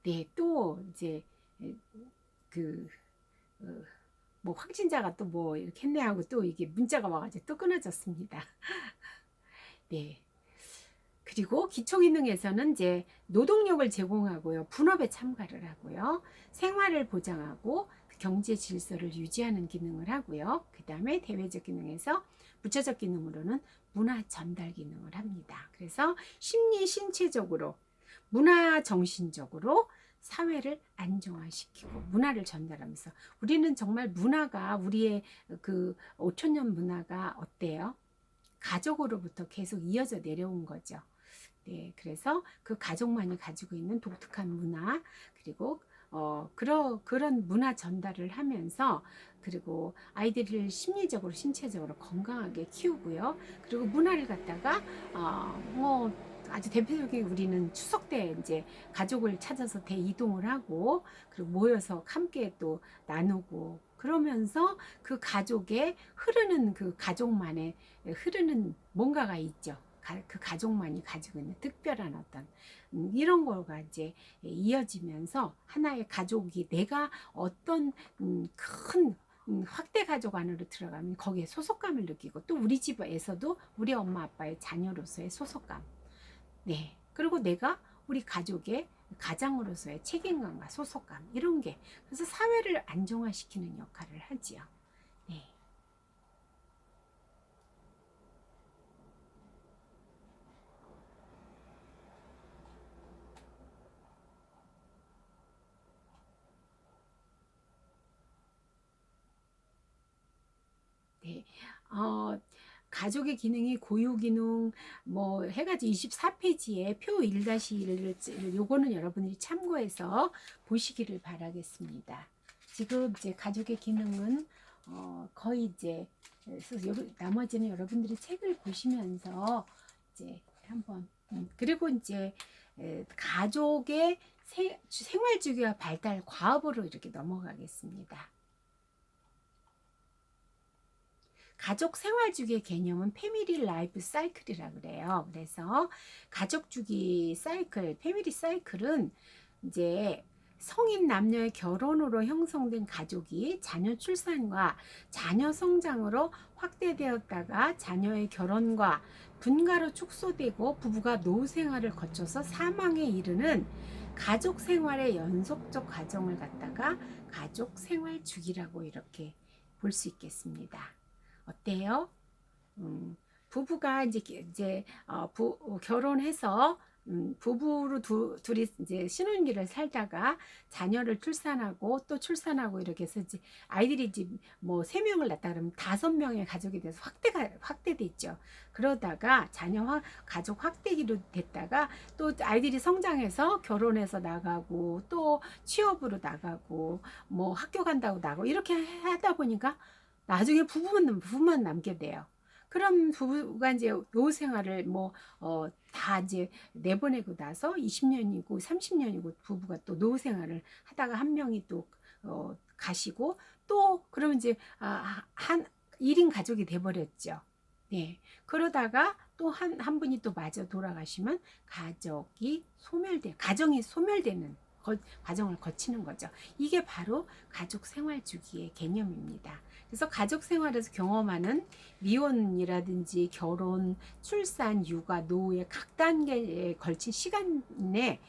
네, 또 이제 그 뭐 확진자가 또 뭐 이렇게 했네 하고 또 이게 문자가 와가지고 또 끊어졌습니다. 네. 그리고 기초기능에서는 이제 노동력을 제공하고요. 분업에 참가를 하고요. 생활을 보장하고 경제 질서를 유지하는 기능을 하고요. 그 다음에 대외적 기능에서 부차적 기능으로는 문화 전달 기능을 합니다. 그래서 심리, 신체적으로, 문화, 정신적으로 사회를 안정화시키고 문화를 전달하면서 우리는 정말 문화가 우리의 그 5천년 문화가 어때요? 가족으로부터 계속 이어져 내려온 거죠. 네, 그래서 그 가족만이 가지고 있는 독특한 문화 그리고 그런 문화 전달을 하면서 그리고 아이들을 심리적으로 신체적으로 건강하게 키우고요. 그리고 문화를 갖다가 뭐 아주 대표적인 우리는 추석 때 이제 가족을 찾아서 대이동을 하고 그리고 모여서 함께 또 나누고 그러면서 그 가족의 흐르는 그 가족만의 흐르는 뭔가가 있죠. 그 가족만이 가지고 있는 특별한 어떤 이런 거가 이제 이어지면서 하나의 가족이 내가 어떤 큰 확대 가족 안으로 들어가면 거기에 소속감을 느끼고 또 우리 집에서도 우리 엄마 아빠의 자녀로서의 소속감. 네. 그리고 내가 우리 가족의 가장으로서의 책임감과 소속감 이런 게 그래서 사회를 안정화시키는 역할을 하지요. 네. 네. 어, 가족의 기능이 고유 기능 뭐 해가지고 24페이지에 표 1-1을 요거는 여러분들이 참고해서 보시기를 바라겠습니다. 지금 이제 가족의 기능은 거의 이제 나머지는 여러분들이 책을 보시면서 이제 한번 그리고 이제 가족의 생활주기와 발달 과업으로 이렇게 넘어가겠습니다. 가족 생활 주기의 개념은 패밀리 라이프 사이클이라 그래요. 그래서 가족 주기 사이클, 패밀리 사이클은 이제 성인 남녀의 결혼으로 형성된 가족이 자녀 출산과 자녀 성장으로 확대되었다가 자녀의 결혼과 분가로 축소되고 부부가 노후 생활을 거쳐서 사망에 이르는 가족 생활의 연속적 과정을 갖다가 가족 생활 주기라고 이렇게 볼 수 있겠습니다. 어때요? 음, 부부가 결혼해서 부부로 둘이 이제 신혼기를 살다가 자녀를 출산하고 또 출산하고 이렇게 해서 이제 아이들이 이제 뭐 세 명을 낳다 그러면 5명의 가족이 돼서 확대됐죠. 그러다가 가족 확대기로 됐다가 또 아이들이 성장해서 결혼해서 나가고 또 취업으로 나가고 뭐 학교 간다고 나가고 이렇게 하다 보니까 나중에 부부만 남게 돼요. 그럼 부부가 이제 노후 생활을 다 이제 내보내고 나서 20년이고 30년이고 부부가 또 노후 생활을 하다가 한 명이 또 가시고 또 그러면 이제 한 1인 가족이 돼버렸죠. 네. 그러다가 또 한 분이 또 마저 돌아가시면 가정이 소멸되는 과정을 거치는 거죠. 이게 바로 가족 생활 주기의 개념입니다. 그래서 가족 생활에서 경험하는 미혼이라든지 결혼, 출산, 육아, 노후의 각 단계에 걸친 시간의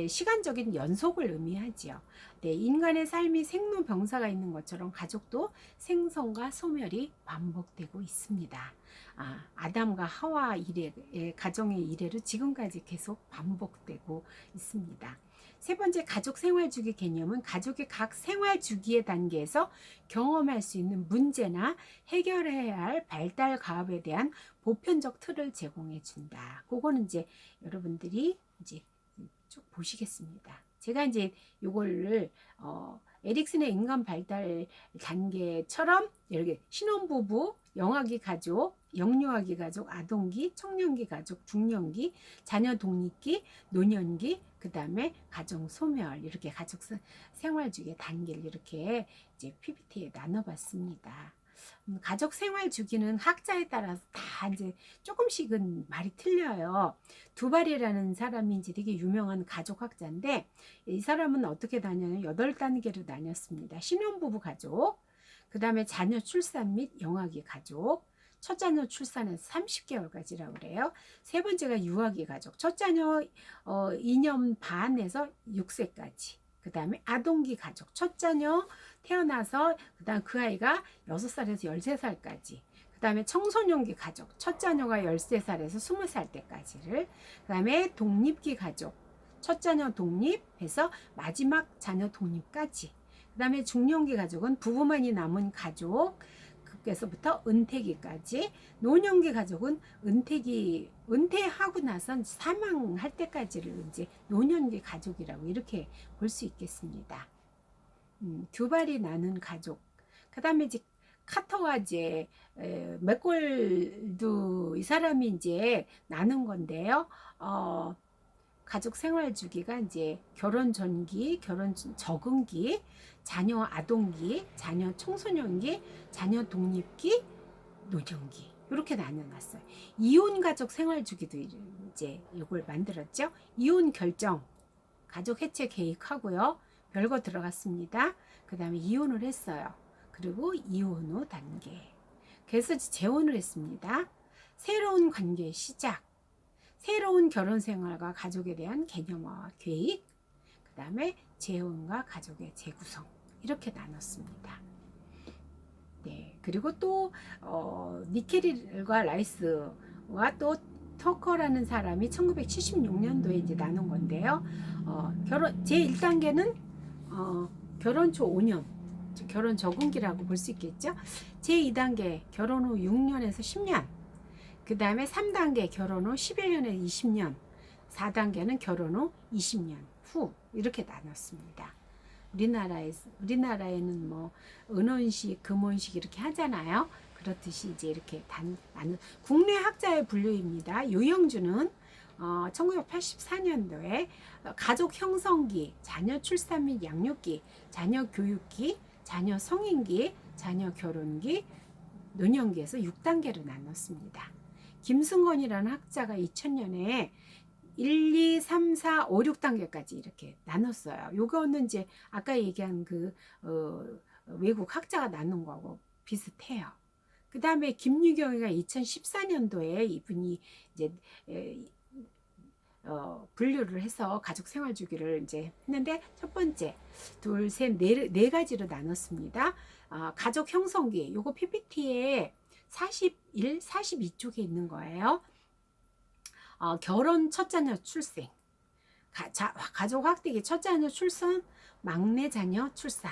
시간적인 연속을 의미하지요. 네, 인간의 삶이 생로병사가 있는 것처럼 가족도 생성과 소멸이 반복되고 있습니다. 아담과 하와 가정의 이래로 지금까지 계속 반복되고 있습니다. 세 번째 가족 생활 주기 개념은 가족의 각 생활 주기의 단계에서 경험할 수 있는 문제나 해결해야 할 발달 가업에 대한 보편적 틀을 제공해 준다. 그거는 이제 여러분들이 이제 쭉 보시겠습니다. 제가 이제 요거를 에릭슨의 인간 발달 단계처럼 이렇게 신혼부부, 영아기 가족, 영유아기 가족, 아동기, 청년기 가족, 중년기, 자녀 독립기, 노년기, 그 다음에 가정 소멸 이렇게 가족 생활 중의 단계를 이렇게 이제 PPT에 나눠봤습니다. 가족 생활 주기는 학자에 따라서 다 이제 조금씩은 말이 틀려요. 두발이라는 사람이 이제 되게 유명한 가족 학자인데, 이 사람은 어떻게 나뉘냐면 8단계로 나뉘었습니다. 신혼부부 가족, 그 다음에 자녀 출산 및 영아기 가족, 첫 자녀 출산에서 30개월까지라고 그래요. 세 번째가 유아기 가족, 첫 자녀 2년 반에서 6세까지. 그 다음에 아동기 가족, 첫 자녀 태어나서 그다음 그 아이가 6살에서 13살까지. 그 다음에 청소년기 가족, 첫 자녀가 13살에서 20살 때까지를. 그 다음에 독립기 가족, 첫 자녀 독립해서 마지막 자녀 독립까지. 그 다음에 중년기 가족은 부부만이 남은 가족, 그래서부터 은퇴기까지. 노년기 가족은 은퇴하고 나선 사망할 때까지를 이제 노년기 가족이라고 이렇게 볼 수 있겠습니다. 두발이 나는 가족. 그 다음에 이제 카터가 이제 맥골도 이 사람이 이제 나눈 건데요. 가족 생활 주기가 이제 결혼 전기, 결혼 적응기, 자녀 아동기, 자녀 청소년기, 자녀 독립기, 노년기 이렇게 나눠놨어요. 이혼 가족 생활 주기도 이제 이걸 만들었죠. 이혼 결정, 가족 해체 계획하고요. 별거 들어갔습니다. 그 다음에 이혼을 했어요. 그리고 이혼 후 단계. 그래서 재혼을 했습니다. 새로운 관계의 시작. 새로운 결혼 생활과 가족에 대한 개념화 계획, 그 다음에 재혼과 가족의 재구성 이렇게 나눴습니다. 네, 그리고 또 니켈과 라이스와 또 터커라는 사람이 1976년도에 이제 나눈 건데요. 제 1단계는 결혼 초 5년, 결혼 적응기라고 볼 수 있겠죠. 제 2단계 결혼 후 6년에서 10년. 그 다음에 3단계 결혼 후 11년에서 20년, 4단계는 결혼 후 20년 후 이렇게 나눴습니다. 우리나라에는 뭐 은혼식, 금혼식 이렇게 하잖아요. 그렇듯이 이제 이렇게 나눈 국내 학자의 분류입니다. 유영주는 1984년도에 가족 형성기, 자녀 출산 및 양육기, 자녀 교육기, 자녀 성인기, 자녀 결혼기, 노년기에서 6단계로 나눴습니다. 김승건이라는 학자가 2000년에 1, 2, 3, 4, 5, 6단계까지 이렇게 나눴어요. 요거는 이제 아까 얘기한 그 외국 학자가 나눈 거하고 비슷해요. 그 다음에 김유경이가 2014년도에 이분이 이제 분류를 해서 가족 생활 주기를 이제 했는데 첫 번째, 둘, 셋, 네 가지로 나눴습니다. 가족 형성기, 요거 PPT에 41, 42쪽에 있는 거예요. 결혼, 첫 자녀 출생, 가족 확대기, 첫 자녀 출산, 막내 자녀 출산.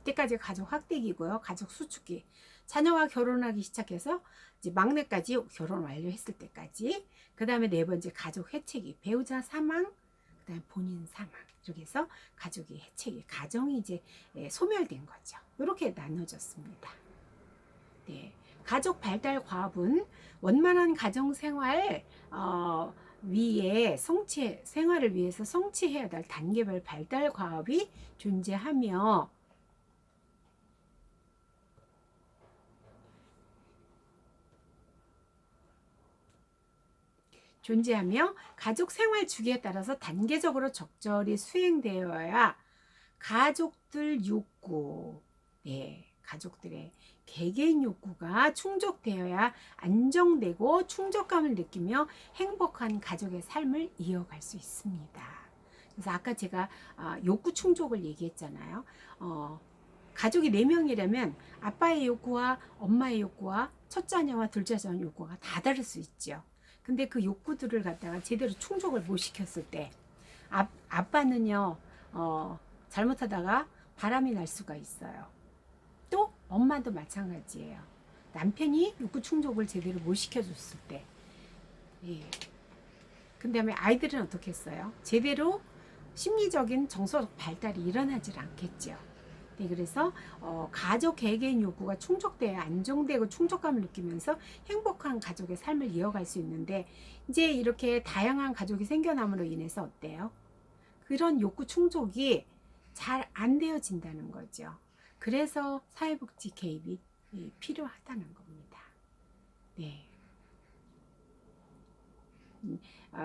이때까지 가족 확대기고요. 가족 수축기. 자녀가 결혼하기 시작해서 이제 막내까지 결혼 완료했을 때까지. 그 다음에 네 번째 가족 해체기, 배우자 사망, 그 다음에 본인 사망. 이렇게 해서 가족이 해체기, 가정이 이제 소멸된 거죠. 이렇게 나눠졌습니다. 네. 가족 발달 과업은 원만한 가정 생활 위에 생활을 위해서 성취해야 될 단계별 발달 과업이 존재하며 가족 생활 주기에 따라서 단계적으로 적절히 수행되어야 가족들 욕구, 가족들의 개개인 욕구가 충족되어야 안정되고 충족감을 느끼며 행복한 가족의 삶을 이어갈 수 있습니다. 그래서 아까 제가 욕구 충족을 얘기했잖아요. 가족이 4명이라면 아빠의 욕구와 엄마의 욕구와 첫 자녀와 둘째 자녀 욕구가 다 다를 수 있죠. 근데 그 욕구들을 갖다가 제대로 충족을 못 시켰을 때 아빠는요 잘못하다가 바람이 날 수가 있어요. 또 엄마도 마찬가지예요. 남편이 욕구 충족을 제대로 못 시켜줬을 때. 그 다음에 아이들은 어떻게 했어요? 제대로 심리적인 정서적 발달이 일어나질 않겠죠. 그래서 가족 개개인 욕구가 충족돼야 안정되고 충족감을 느끼면서 행복한 가족의 삶을 이어갈 수 있는데 이제 이렇게 다양한 가족이 생겨남으로 인해서 어때요? 그런 욕구 충족이 잘 안 되어진다는 거죠. 그래서 사회복지 개입이 필요하다는 겁니다. 네.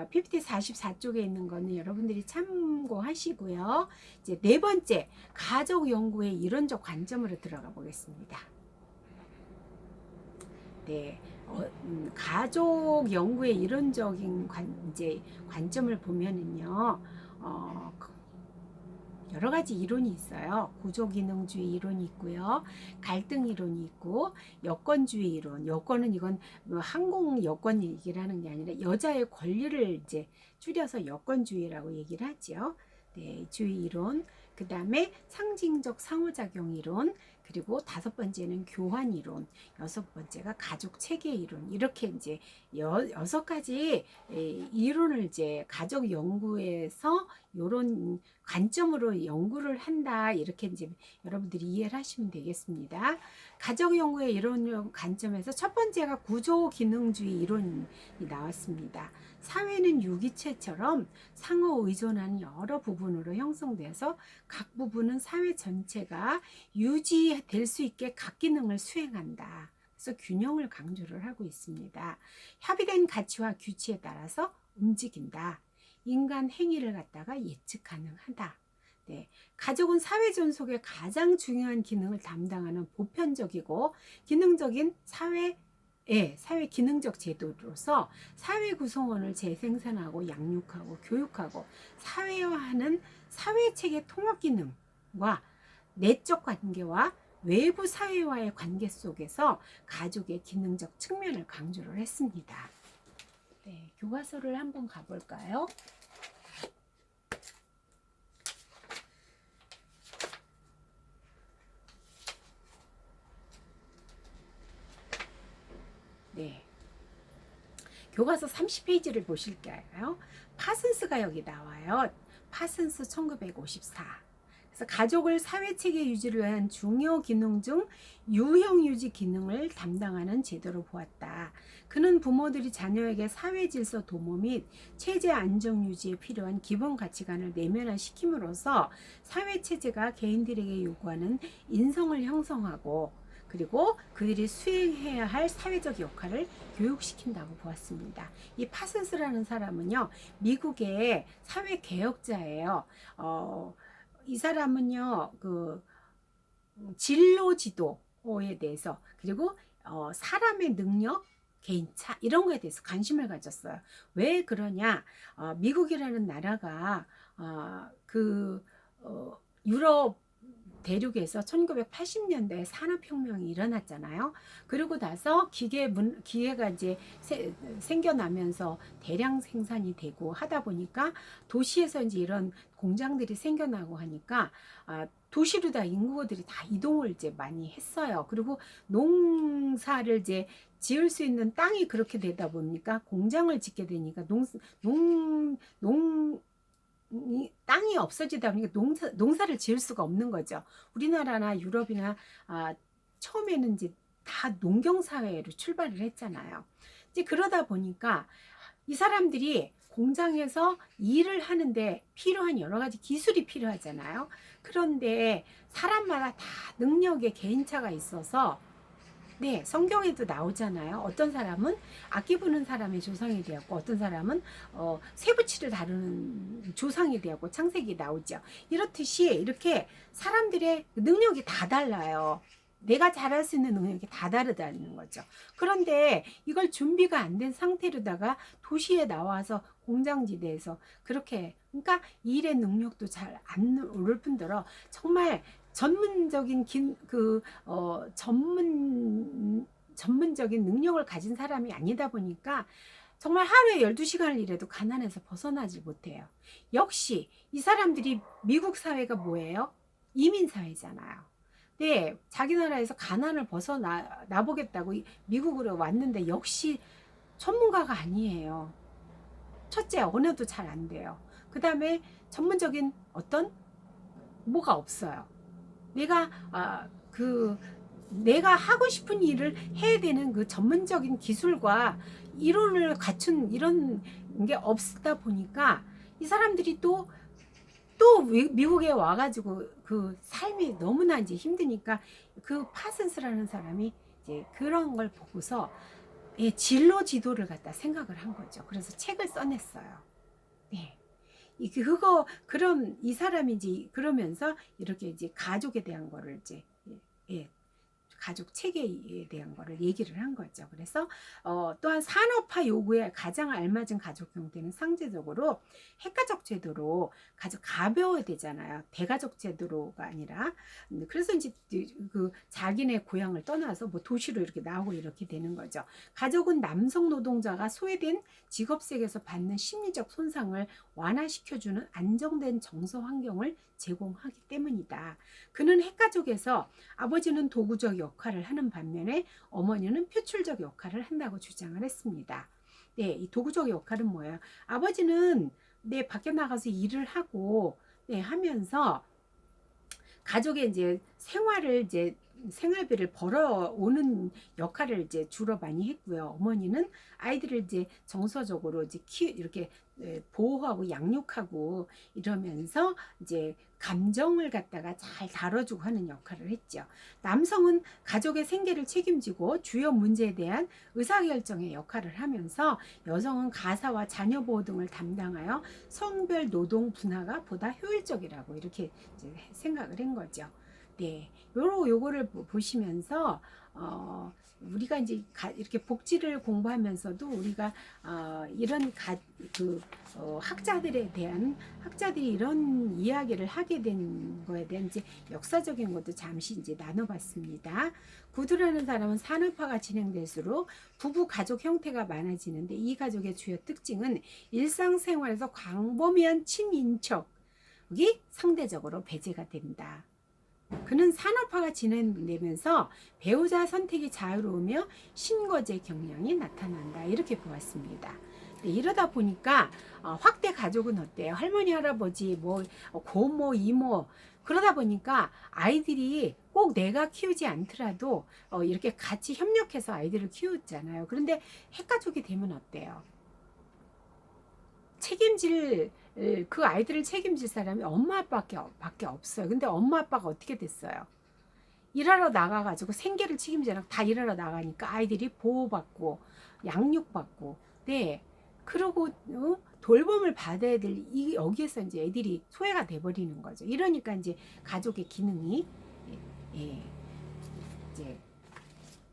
PPT 44쪽에 있는 거는 여러분들이 참고하시고요. 이제 네 번째, 가족 연구의 이론적 관점으로 들어가 보겠습니다. 네, 가족 연구의 이론적인 관점을 보면은요, 여러 가지 이론이 있어요. 구조기능주의 이론이 있고요. 갈등 이론이 있고, 여건주의 이론. 여건은 이건 뭐 항공 여건 얘기를 하는 게 아니라 여자의 권리를 이제 줄여서 여건주의라고 얘기를 하죠. 네, 주의 이론. 그 다음에 상징적 상호작용 이론. 그리고 다섯 번째는 교환 이론, 여섯 번째가 가족 체계 이론. 이렇게 이제 여섯 가지 이론을 이제 가족 연구에서 이런 관점으로 연구를 한다. 이렇게 이제 여러분들이 이해를 하시면 되겠습니다. 가족 연구의 이론 관점에서 첫 번째가 구조 기능주의 이론이 나왔습니다. 사회는 유기체처럼 상호 의존하는 여러 부분으로 형성돼서 각 부분은 사회 전체가 유지될 수 있게 각 기능을 수행한다. 그래서 균형을 강조를 하고 있습니다. 협의된 가치와 규칙에 따라서 움직인다. 인간 행위를 갖다가 예측 가능하다. 네, 가족은 사회 존속의 가장 중요한 기능을 담당하는 보편적이고 기능적인 사회 기능적 제도로서 사회 구성원을 재생산하고 양육하고 교육하고 사회화하는 사회체계 통합 기능과 내적 관계와 외부 사회와의 관계 속에서 가족의 기능적 측면을 강조를 했습니다. 네, 교과서를 한번 가볼까요? 네. 교과서 30페이지를 보실까요? 파슨스가 여기 나와요. 파슨스 1954. 그래서 가족을 사회체계 유지를 위한 중요 기능 중 유형 유지 기능을 담당하는 제도로 보았다. 그는 부모들이 자녀에게 사회 질서 도모 및 체제 안정 유지에 필요한 기본 가치관을 내면화시킴으로써 사회 체제가 개인들에게 요구하는 인성을 형성하고 그리고 그들이 수행해야 할 사회적 역할을 교육시킨다고 보았습니다. 이 파슨스라는 사람은요, 미국의 사회 개혁자예요. 이 사람은요, 진로 지도에 대해서 그리고 사람의 능력, 개인차 이런 거에 대해서 관심을 가졌어요. 왜 그러냐? 미국이라는 나라가 유럽 대륙에서 1980년대에 산업혁명이 일어났잖아요. 그러고 나서 기계가 이제 생겨나면서 대량 생산이 되고 하다 보니까 도시에서 이제 이런 공장들이 생겨나고 하니까 도시로 다 인구들이 다 이동을 이제 많이 했어요. 그리고 농사를 이제 지을 수 있는 땅이 그렇게 되다 보니까 공장을 짓게 되니까 땅이 없어지다 보니까 농사를 지을 수가 없는 거죠. 우리나라나 유럽이나 처음에는 이제 다 농경 사회로 출발을 했잖아요. 이제 그러다 보니까 이 사람들이 공장에서 일을 하는데 필요한 여러 가지 기술이 필요하잖아요. 그런데 사람마다 다 능력의 개인차가 있어서 네, 성경에도 나오잖아요. 어떤 사람은 악기 부는 사람의 조상이 되었고 어떤 사람은 쇠붙이를 다루는 조상이 되었고 창세기 나오죠. 이렇듯이 이렇게 사람들의 능력이 다 달라요. 내가 잘할 수 있는 능력이 다 다르다는 거죠. 그런데 이걸 준비가 안 된 상태로다가 도시에 나와서 공장지대에서 그렇게 그러니까 일의 능력도 잘 안 오를 뿐더러 정말 전문적인 전문적인 능력을 가진 사람이 아니다 보니까 정말 하루에 12시간을 일해도 가난해서 벗어나지 못해요. 역시 이 사람들이 미국 사회가 뭐예요? 이민 사회잖아요. 네, 자기 나라에서 가난을 벗어나 보겠다고 미국으로 왔는데 역시 전문가가 아니에요. 첫째, 언어도 잘 안 돼요. 그 다음에 전문적인 어떤 뭐가 없어요. 내가 하고 싶은 일을 해야 되는 그 전문적인 기술과 이론을 갖춘 이런 게 없다 보니까 이 사람들이 또 또 미국에 와가지고 그 삶이 너무나 이제 힘드니까 그 파슨스라는 사람이 이제 그런 걸 보고서 예, 진로 지도를 갖다 생각을 한 거죠. 그래서 책을 써냈어요. 네. 그거 그럼 이 사람이 이제 그러면서 이렇게 이제 가족에 대한 거를 이제 예, 가족 체계에 대한 거를 얘기를 한 거죠. 그래서 또한 산업화 요구에 가장 알맞은 가족 형태는 상대적으로 핵가족 제도로 가족 가벼워야 되잖아요. 대가족 제도로가 아니라. 그래서 이제 그 자기네 고향을 떠나서 뭐 도시로 이렇게 나오고 이렇게 되는 거죠. 가족은 남성 노동자가 소외된 직업색에서 받는 심리적 손상을 완화시켜주는 안정된 정서 환경을 제공하기 때문이다. 그는 핵가족에서 아버지는 도구적 역할을 하는 반면에 어머니는 표출적 역할을 한다고 주장을 했습니다. 네, 이 도구적 역할은 뭐예요? 아버지는 네, 밖에 나가서 일을 하고 네, 하면서 가족의 이제 생활을 이제 생활비를 벌어오는 역할을 이제 주로 많이 했고요. 어머니는 아이들을 이제 정서적으로 이제 이렇게 보호하고 양육하고 이러면서 이제 감정을 갖다가 잘 다뤄주고 하는 역할을 했죠. 남성은 가족의 생계를 책임지고 주요 문제에 대한 의사결정의 역할을 하면서 여성은 가사와 자녀 보호 등을 담당하여 성별 노동 분화가 보다 효율적이라고 이렇게 이제 생각을 한 거죠. 네, 요거를 보시면서 우리가 이제 이렇게 복지를 공부하면서도 우리가 이런 학자들에 대한 학자들이 이런 이야기를 하게 된 거에 대한 이제 역사적인 것도 잠시 이제 나눠봤습니다. 구두라는 사람은 산업화가 진행될수록 부부 가족 형태가 많아지는데 이 가족의 주요 특징은 일상생활에서 광범위한 친인척이 상대적으로 배제가 된다. 그는 산업화가 진행되면서 배우자 선택이 자유로우며 신거제 경향이 나타난다. 이렇게 보았습니다. 네, 이러다 보니까 확대 가족은 어때요? 할머니, 할아버지, 뭐 고모, 이모 그러다 보니까 아이들이 꼭 내가 키우지 않더라도 이렇게 같이 협력해서 아이들을 키우잖아요. 그런데 핵가족이 되면 어때요? 책임질 그 아이들을 책임질 사람이 엄마 아빠밖에 없어요. 근데 엄마 아빠가 어떻게 됐어요? 일하러 나가가지고 생계를 책임지라 다 일하러 나가니까 아이들이 보호받고 양육받고 네 그러고 돌봄을 받아야 될 여기에서 이제 애들이 소외가 돼버리는 거죠. 이러니까 이제 가족의 기능이 예, 이제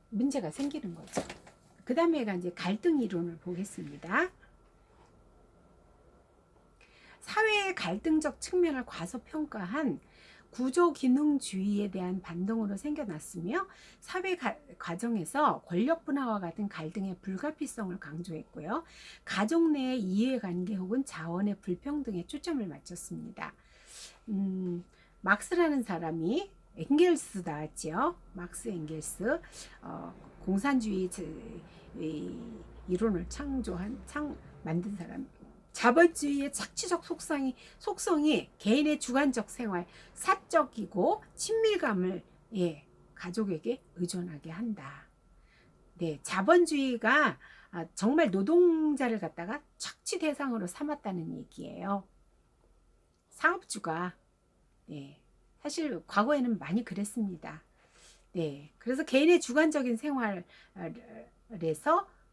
문제가 생기는 거죠. 그 다음에가 이제 갈등 이론을 보겠습니다. 사회의 갈등적 측면을 과소평가한 구조기능주의에 대한 반동으로 생겨났으며 사회 과정에서 권력 분화와 같은 갈등의 불가피성을 강조했고요. 가족 내의 이해관계 혹은 자원의 불평등에 초점을 맞췄습니다. 막스라는 사람이 엥겔스 나왔죠. 막스 엥겔스 공산주의 이론을 만든 사람. 자본주의의 착취적 속성이 개인의 주관적 생활, 사적이고 친밀감을 가족에게 의존하게 한다. 네, 자본주의가 정말 노동자를 갖다가 착취 대상으로 삼았다는 얘기예요. 상업주가 사실 과거에는 많이 그랬습니다. 네, 그래서 개인의 주관적인 생활에서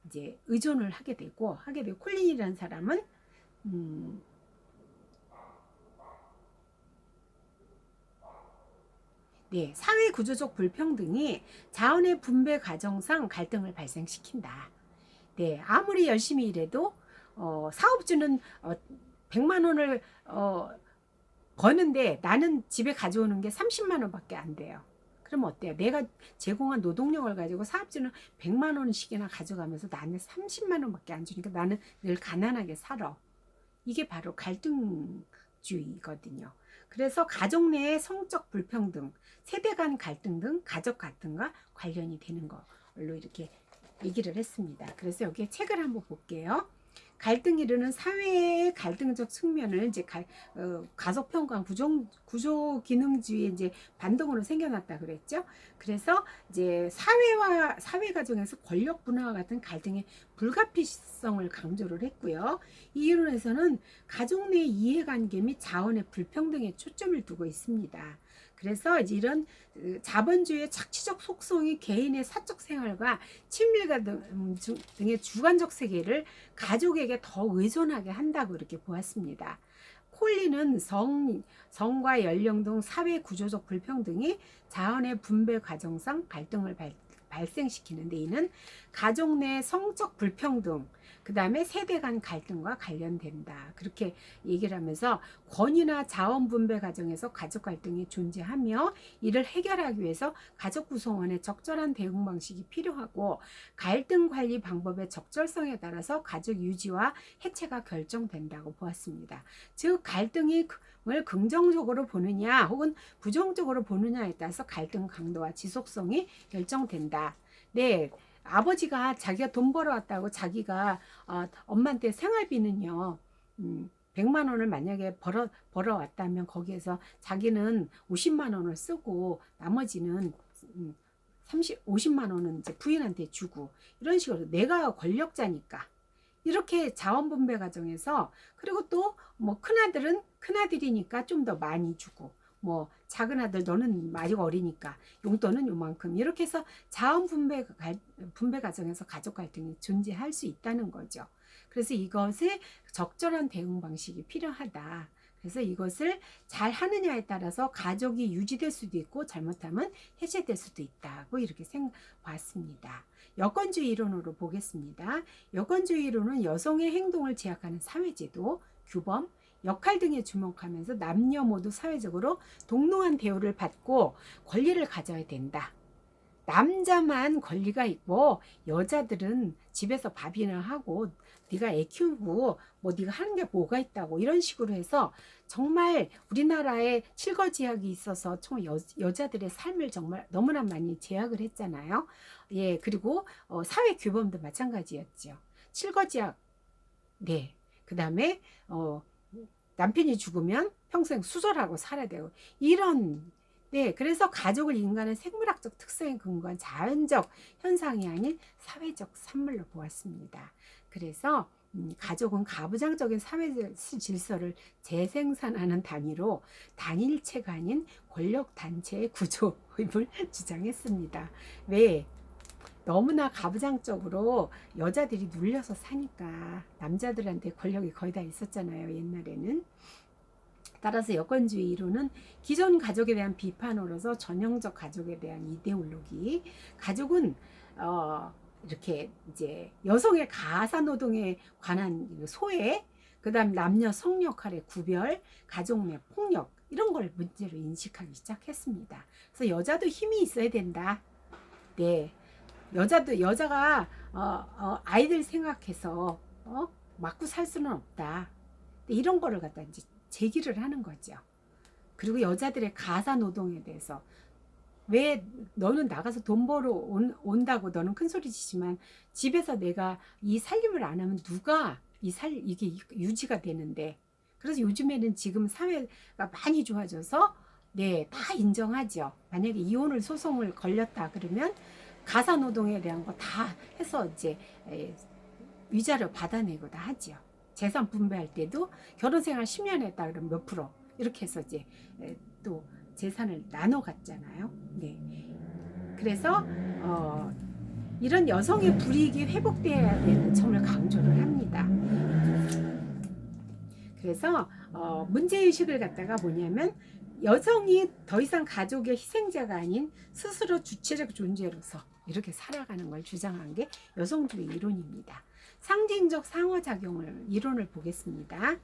이제 의존을 하게 되고 콜린이라는 사람은 네, 사회 구조적 불평등이 자원의 분배 과정상 갈등을 발생시킨다. 네, 아무리 열심히 일해도 사업주는 100만 원을 버는데 나는 집에 가져오는 게 30만 원밖에 안 돼요. 그럼 어때요? 내가 제공한 노동력을 가지고 사업주는 100만 원씩이나 가져가면서 나는 30만 원밖에 안 주니까 나는 늘 가난하게 살아. 이게 바로 갈등주의거든요. 그래서 가족 내의 성적 불평등, 세대 간 갈등 등 가족 갈등과 관련이 되는 걸로 이렇게 얘기를 했습니다. 그래서 여기에 책을 한번 볼게요. 갈등 이루는 사회의 갈등적 측면을 이제 가속평가 구조 기능주의 이제 반동으로 생겨났다 그랬죠. 그래서 이제 사회 과정에서 권력 분화와 같은 갈등의 불가피성을 강조를 했고요. 이 이론에서는 가족 내 이해관계 및 자원의 불평등에 초점을 두고 있습니다. 그래서 이제 이런 자본주의의 착취적 속성이 개인의 사적 생활과 친밀감 등의 주관적 세계를 가족에게 더 의존하게 한다고 이렇게 보았습니다. 콜리는 성과 연령 등 사회 구조적 불평등이 자원의 분배 과정상 갈등을 발생시키는데, 이는 가족 내 성적 불평등, 그 다음에 세대 간 갈등과 관련된다, 그렇게 얘기를 하면서 권위나 자원 분배 과정에서 가족 갈등이 존재하며 이를 해결하기 위해서 가족 구성원의 적절한 대응 방식이 필요하고 갈등 관리 방법의 적절성에 따라서 가족 유지와 해체가 결정된다고 보았습니다. 즉 갈등을 긍정적으로 보느냐 혹은 부정적으로 보느냐에 따라서 갈등 강도와 지속성이 결정된다. 네, 아버지가 자기가 돈 벌어왔다고 자기가 엄마한테 생활비는요 100만 원을 만약에 벌어왔다면 거기에서 자기는 50만 원을 쓰고 나머지는 50만 원은 이제 부인한테 주고, 이런 식으로 내가 권력자니까 이렇게 자원 분배 과정에서, 그리고 또 뭐 큰아들은 큰아들이니까 좀 더 많이 주고, 뭐 작은 아들 너는 아직 어리니까 용돈은 요만큼, 이렇게 해서 자원 분배 과정에서 가족 갈등이 존재할 수 있다는 거죠. 그래서 이것에 적절한 대응 방식이 필요하다. 그래서 이것을 잘 하느냐에 따라서 가족이 유지될 수도 있고 잘못하면 해체될 수도 있다고 이렇게 봤습니다. 여건주의 이론으로 보겠습니다. 여건주의 이론은 여성의 행동을 제약하는 사회제도, 규범, 역할 등에 주목하면서 남녀 모두 사회적으로 동등한 대우를 받고 권리를 가져야 된다. 남자만 권리가 있고 여자들은 집에서 밥이나 하고 네가 애 키우고 뭐 네가 하는 게 뭐가 있다고, 이런 식으로 해서 정말 우리나라에 실거지약이 있어서 정 여자들의 삶을 정말 너무나 많이 제약을 했잖아요. 예, 그리고 사회 규범도 마찬가지였죠. 실거지약, 네, 그 다음에 남편이 죽으면 평생 수절하고 살아야 되고, 이런, 네, 그래서 가족을 인간의 생물학적 특성에 근거한 자연적 현상이 아닌 사회적 산물로 보았습니다. 그래서 가족은 가부장적인 사회 질서를 재생산하는 단위로 단일체가 아닌 권력단체의 구조임을 주장했습니다. 왜? 너무나 가부장적으로 여자들이 눌려서 사니까 남자들한테 권력이 거의 다 있었잖아요, 옛날에는. 따라서 여건주의 이론은 기존 가족에 대한 비판으로서 전형적 가족에 대한 이데올로기, 가족은 이렇게 이제 여성의 가사 노동에 관한 소외, 그다음 남녀 성 역할의 구별, 가족 내 폭력, 이런 걸 문제로 인식하기 시작했습니다. 그래서 여자도 힘이 있어야 된다. 네, 여자가 아이들 생각해서 맞고 살 수는 없다. 이런 거를 갖다 이제 제기를 하는 거죠. 그리고 여자들의 가사 노동에 대해서, 왜 너는 나가서 돈 벌어 온다고 너는 큰 소리 치지만 집에서 내가 이 살림을 안 하면 누가 이게 유지가 되는데. 그래서 요즘에는 지금 사회가 많이 좋아져서 네, 다 인정하죠. 만약에 이혼을 소송을 걸렸다 그러면 가사 노동에 대한 거 다 해서 이제 위자료 받아내고 다 하죠. 재산 분배할 때도 결혼 생활 10년 했다 그러면 몇 프로 이렇게 해서 이제 또 재산을 나눠 갔잖아요. 네. 그래서 이런 여성의 불이익이 회복돼야 되는 점을 강조를 합니다. 그래서 문제의식을 갖다가 뭐냐면, 여성이 더 이상 가족의 희생자가 아닌 스스로 주체적 존재로서 이렇게 살아가는 걸 주장한 게 여성주의 이론입니다. 상징적 상호작용을 이론을 보겠습니다.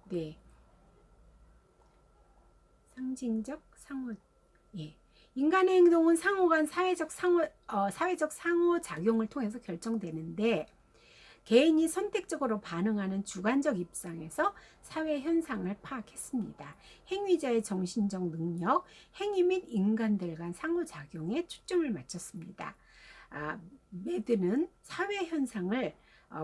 네, 상징적 상호, 예. 인간의 행동은 상호 간 사회적 상호작용을 통해서 결정되는데, 개인이 선택적으로 반응하는 주관적 입장에서 사회 현상을 파악했습니다. 행위자의 정신적 능력, 행위 및 인간들 간 상호작용에 초점을 맞췄습니다. 매드는 사회 현상을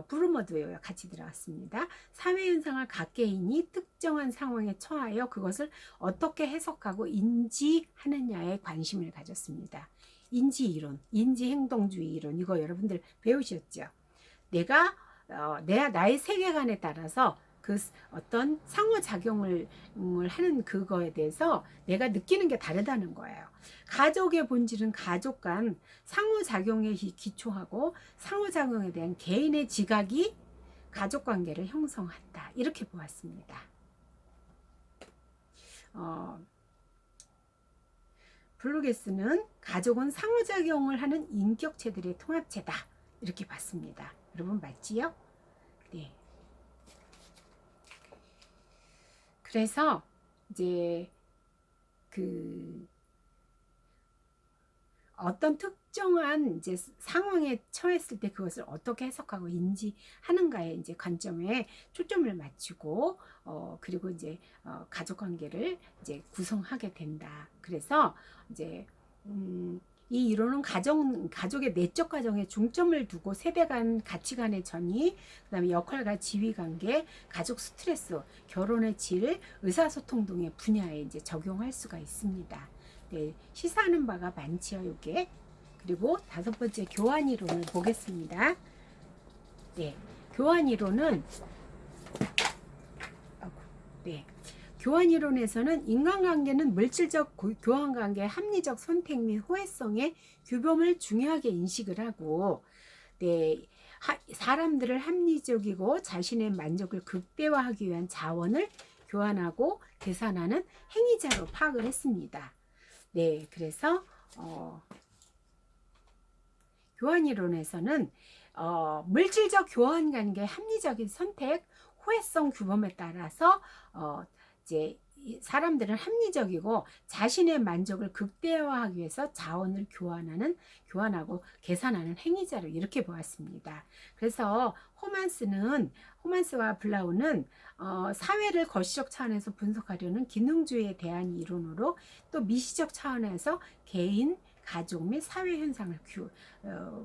브루머도 같이 들어갔습니다. 사회 현상을 각 개인이 특정한 상황에 처하여 그것을 어떻게 해석하고 인지하느냐에 관심을 가졌습니다. 인지 이론, 인지 행동주의 이론, 이거 여러분들 배우셨죠? 나의 세계관에 따라서 그 어떤 상호작용을 하는 그거에 대해서 내가 느끼는 게 다르다는 거예요. 가족의 본질은 가족 간 상호작용에 기초하고 상호작용에 대한 개인의 지각이 가족관계를 형성한다. 이렇게 보았습니다. 블루게스는 가족은 상호작용을 하는 인격체들의 통합체다. 이렇게 봤습니다. 여러분 맞지요? 네. 그래서 이제 그 어떤 특정한 이제 상황에 처했을 때 그것을 어떻게 해석하고 인지하는가에 이제 관점에 초점을 맞추고 그리고 이제 가족 관계를 이제 구성하게 된다. 그래서 이제 이 이론은 가족의 내적 과정에 중점을 두고 세대 간 가치관의 전이, 그다음에 역할과 지위 관계, 가족 스트레스, 결혼의 질, 의사소통 등의 분야에 이제 적용할 수가 있습니다. 네, 시사하는 바가 많지요, 이게. 그리고 5번째 교환 이론을 보겠습니다. 네, 교환 이론은 네. 교환 이론에서는 인간관계는 물질적 교환관계의 합리적 선택 및 호혜성의 규범을 중요하게 인식을 하고, 네, 사람들을 합리적이고 자신의 만족을 극대화하기 위한 자원을 교환하고 계산하는 행위자로 파악을 했습니다. 네, 그래서 교환 이론에서는 물질적 교환 관계의 합리적인 선택, 호혜성 규범에 따라서 이제 사람들은 합리적이고 자신의 만족을 극대화하기 위해서 자원을 교환하고 계산하는 행위자로 이렇게 보았습니다. 그래서 호만스와 블라우는 사회를 거시적 차원에서 분석하려는 기능주의에 대한 이론으로, 또 미시적 차원에서 개인, 가족 및 사회 현상을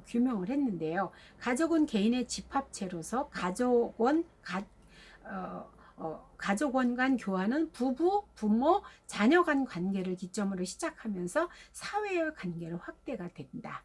규명을 했는데요. 가족은 개인의 집합체로서 가족원 간 교환은 부부, 부모, 자녀 간 관계를 기점으로 시작하면서 사회의 관계로 확대가 된다.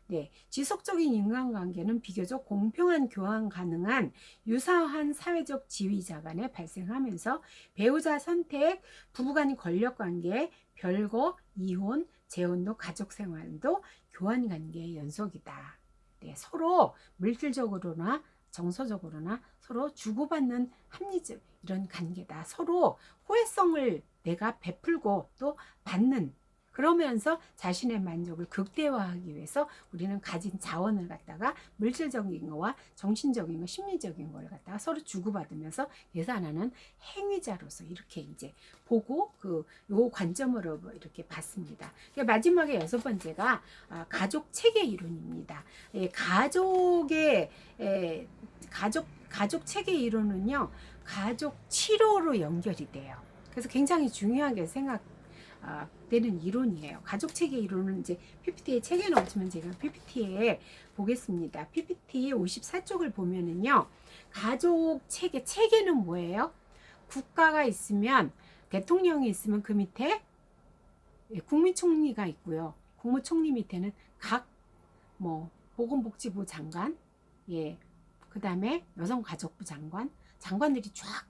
네, 지속적인 인간관계는 비교적 공평한 교환 가능한 유사한 사회적 지위자 간에 발생하면서 배우자 선택, 부부간 권력관계, 별거, 이혼, 재혼도 가족생활도 교환관계의 연속이다. 네, 서로 물질적으로나 정서적으로나 서로 주고받는 합리적 이런 관계다. 서로 호혜성을 내가 베풀고 또 받는, 그러면서 자신의 만족을 극대화하기 위해서 우리는 가진 자원을 갖다가 물질적인 거와 정신적인 거, 심리적인 걸 갖다가 서로 주고받으면서 계산하는 행위자로서 이렇게 이제 보고 요 관점으로 이렇게 봤습니다. 마지막에 6번째가 가족 체계 이론입니다. 가족 체계 이론은요, 가족 치료로 연결이 돼요. 그래서 굉장히 중요하게 되는 이론이에요. 가족 체계 이론은 이제 PPT에 책에는 없지만 제가 PPT에 보겠습니다. PPT 54쪽을 보면은요, 가족 체계는 뭐예요? 국가가 있으면, 대통령이 있으면 그 밑에 국무총리가 있고요. 국무총리 밑에는 각 보건복지부 장관, 그 다음에 여성가족부 장관들이 쫙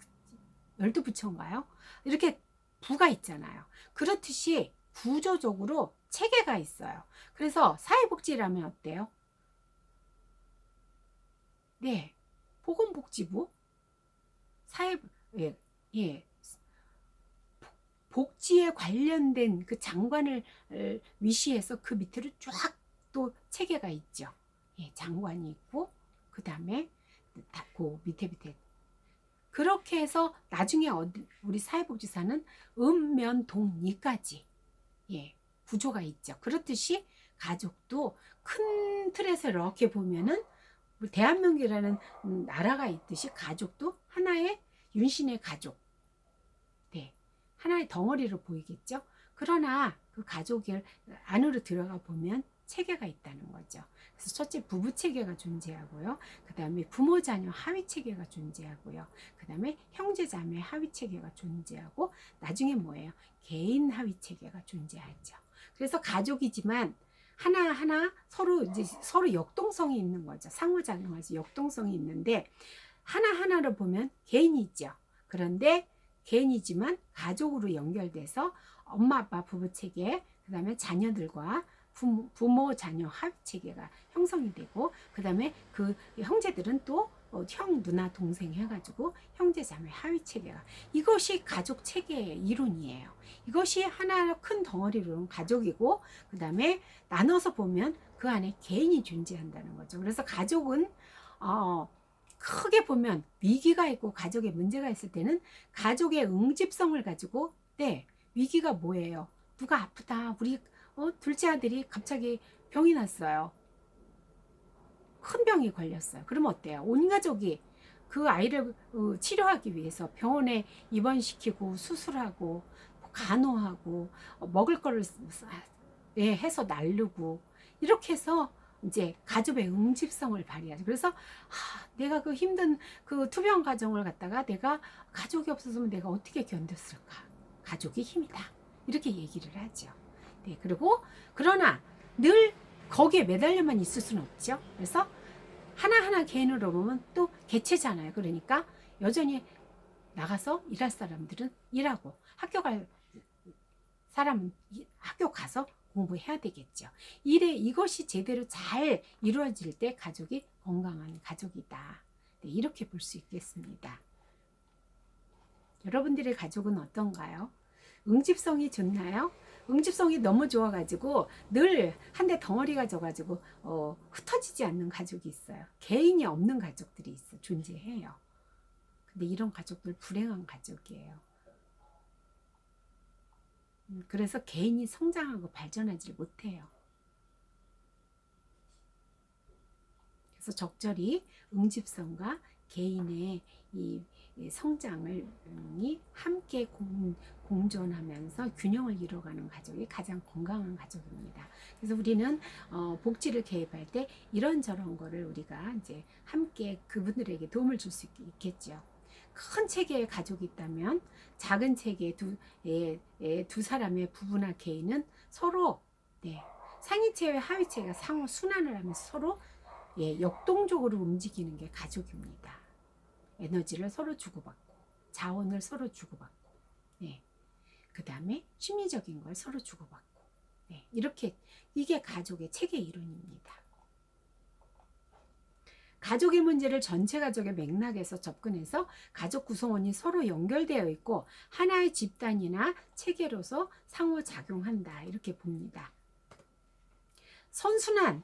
12부처인가요? 이렇게 부가 있잖아요. 그렇듯이 구조적으로 체계가 있어요. 그래서 사회복지라면 어때요? 네, 보건복지부, 복지에 관련된 그 장관을 위시해서 그 밑으로 쫙 또 체계가 있죠. 장관이 있고, 그 다음에 그 밑에 그렇게 해서 나중에 우리 사회복지사는 읍면동리까지 구조가 있죠. 그렇듯이 가족도 큰 틀에서 이렇게 보면은 대한민국이라는 나라가 있듯이 가족도 하나의 윤신의 가족, 하나의 덩어리로 보이겠죠. 그러나 그 가족을 안으로 들어가 보면 체계가 있다는 거죠. 그래서 첫째 부부 체계가 존재하고요. 그 다음에 부모 자녀 하위 체계가 존재하고요. 그 다음에 형제 자매 하위 체계가 존재하고 나중에 뭐예요? 개인 하위 체계가 존재하죠. 그래서 가족이지만 하나하나 서로 이제 서로 역동성이 있는 거죠. 상호작용해서 역동성이 있는데 하나하나로 보면 개인이 있죠. 그런데 개인이지만 가족으로 연결돼서 엄마 아빠 부부 체계, 그 다음에 자녀들과 부모 자녀 합의 체계가 형성이 되고, 그 다음에 그 형제들은 또 형 누나 동생 해가지고 형제 자매 하위 체계가, 이것이 가족 체계의 이론이에요. 이것이 하나 큰 덩어리로는 가족이고, 그 다음에 나눠서 보면 그 안에 개인이 존재한다는 거죠. 그래서 가족은 크게 보면 위기가 있고 가족에 문제가 있을 때는 가족의 응집성을 가지고, 네, 위기가 뭐예요? 누가 아프다, 우리 둘째 아들이 갑자기 병이 났어요. 큰 병이 걸렸어요. 그러면 어때요? 온 가족이 그 아이를 치료하기 위해서 병원에 입원시키고 수술하고 간호하고 먹을 거를 해서 나르고, 이렇게 해서 이제 가족의 응집성을 발휘하죠. 그래서 내가 그 힘든 그 투병 과정을 갖다가 내가 가족이 없었으면 내가 어떻게 견뎠을까? 가족이 힘이다. 이렇게 얘기를 하죠. 네, 그리고 그러나 늘 거기에 매달려만 있을 수는 없죠. 그래서 하나하나 개인으로 보면 또 개체잖아요. 그러니까 여전히 나가서 일할 사람들은 일하고, 학교 갈 사람은 학교 가서 공부해야 되겠죠. 이것이 제대로 잘 이루어질 때 가족이 건강한 가족이다. 네, 이렇게 볼 수 있겠습니다. 여러분들의 가족은 어떤가요? 응집성이 좋나요? 응집성이 너무 좋아가지고 늘 한데 덩어리가 져가지고 흩어지지 않는 가족이 있어요. 개인이 없는 가족들이 존재해요. 근데 이런 가족들 불행한 가족이에요. 그래서 개인이 성장하고 발전하지 못해요. 그래서 적절히 응집성과 개인의 이 성장을 함께 공존하면서 균형을 이뤄가는 가족이 가장 건강한 가족입니다. 그래서 우리는 복지를 개입할 때 이런저런 거를 우리가 이제 함께 그분들에게 도움을 줄 수 있겠죠. 큰 체계의 가족이 있다면 작은 체계의 두 사람의 부부나 개인은 서로 상위체와 하위체가 상호 순환을 하면서 서로 역동적으로 움직이는 게 가족입니다. 에너지를 서로 주고받고, 자원을 서로 주고받고, 그 다음에 심리적인 걸 서로 주고받고, 이렇게 이게 가족의 체계 이론입니다. 가족의 문제를 전체 가족의 맥락에서 접근해서 가족 구성원이 서로 연결되어 있고 하나의 집단이나 체계로서 상호작용한다, 이렇게 봅니다. 선순환.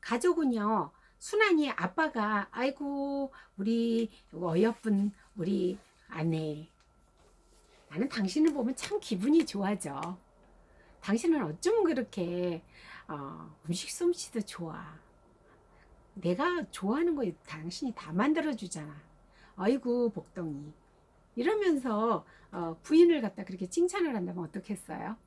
가족은요, 순환이 아빠가 아이고 우리 어여쁜 우리 아내, 나는 당신을 보면 참 기분이 좋아져. 당신은 어쩜 그렇게 음식 솜씨도 좋아. 내가 좋아하는 거 당신이 다 만들어주잖아. 아이고 복덩이. 이러면서 부인을 갖다 그렇게 칭찬을 한다면 어떻겠어요?